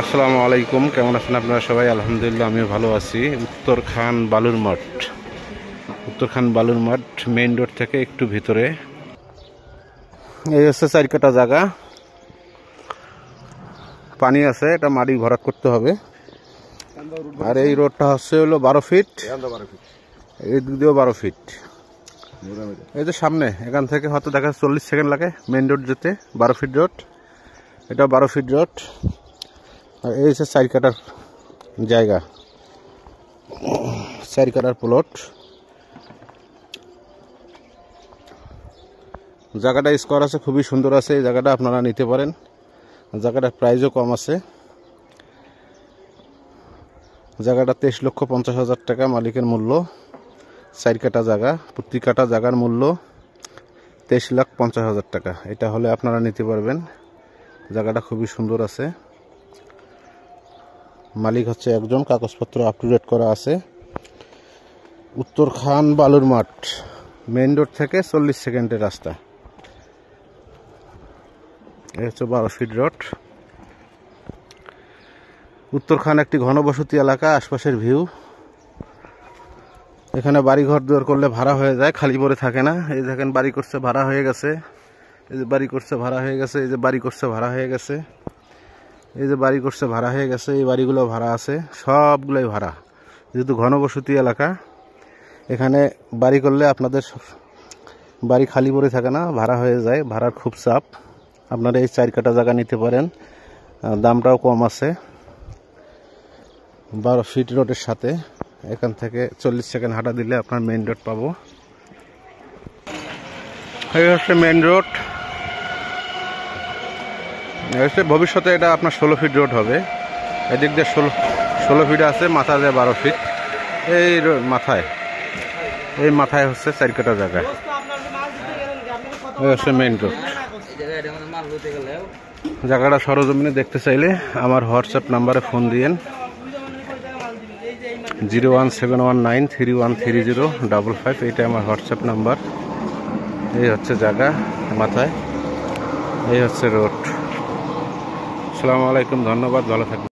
আসসালামু আলাইকুম, কেমন আছেন আপনারা সবাই? আলহামদুলিল্লাহ, আমিও ভালো আছি। উত্তরখান বালুর মাঠ মেইন রোড থেকে একটু ভিতরে। এই হচ্ছে 4 কাঠা জায়গা, পানি আছে, এটা মাটি ভরাট করতে হবে। আর এই রোডটা হচ্ছে হলো 12 ফিট, এই দিক দিয়েও 12 ফিট। এই যে সামনে এখান থেকে হয়তো দেখা 40 সেকেন্ড লাগে মেইন রোড যেতে। 12 ফিট রোড, এটা 12 ফিট রোড। আর এই হচ্ছে 4 কাঠার জায়গা, 4 কাঠার প্লট। জায়গাটা স্কোয়ার আছে, খুবই সুন্দর আছে। এই জায়গাটা আপনারা নিতে পারেন, জায়গাটার প্রাইসও কম আছে। জায়গাটা 23,50,000 টাকা মালিকের মূল্য। 4 কাঠা জায়গা, প্রতি কাঠা জায়গার মূল্য 23,50,000 টাকা। এটা হলে আপনারা নিতে পারবেন। জায়গাটা খুবই সুন্দর আছে, মালিক হচ্ছে একজন, কাগজপত্র আপ টু ডেট করা আছে। উত্তরখান বালুর মাঠ মেইন রোড থেকে 40 সেকেন্ডের রাস্তা। এই হচ্ছে 12 ফিট রোড। উত্তরখান একটি ঘনবসতি এলাকা, আশপাশের ভিউ। এখানে বাড়ি ঘর দুয়ার করলে ভাড়া হয়ে যায়, খালি পড়ে থাকে না। এই দেখেন বাড়ি করছে, ভাড়া হয়ে গেছে। এই যে বাড়ি করছে, ভাড়া হয়ে গেছে। এই যে বাড়ি করছে, ভাড়া হয়ে গেছে। এই যে বাড়ি করছে, ভাড়া হয়ে গেছে। এই বাড়িগুলো ভাড়া আছে, সবগুলোই ভাড়া। যেহেতু ঘনবসতি এলাকা, এখানে বাড়ি করলে আপনাদের বাড়ি খালি পড়ে থাকে না, ভাড়া হয়ে যায়। ভাড়ার খুব চাপ। আপনারা এই 4 কাঠা জায়গা নিতে পারেন, দামটাও কম আছে। 12 ফিট রোডের সাথে এখান থেকে 40 সেকেন্ড হাঁটা দিলে আপনার মেইন রোড পাবো। এই হচ্ছে মেইন রোড। ভবিষ্যতে এটা আপনার 16 ফিট রোড হবে। এদিক দিয়ে 16 ফিট আছে, মাথা যায় 12 ফিট। এই মাথায় হচ্ছে 4 কাঠা জায়গা। এই হচ্ছে মেইন রোড। জায়গাটা সরজমিনে দেখতে চাইলে আমার হোয়াটসঅ্যাপ নাম্বারে ফোন দিয়েন, 01719313055। এটা আমার হোয়াটসঅ্যাপ নাম্বার। এই হচ্ছে জায়গা মাথায়, এই হচ্ছে রোড। আসসালামু আলাইকুম, ধন্যবাদ, ভালো থাকবেন।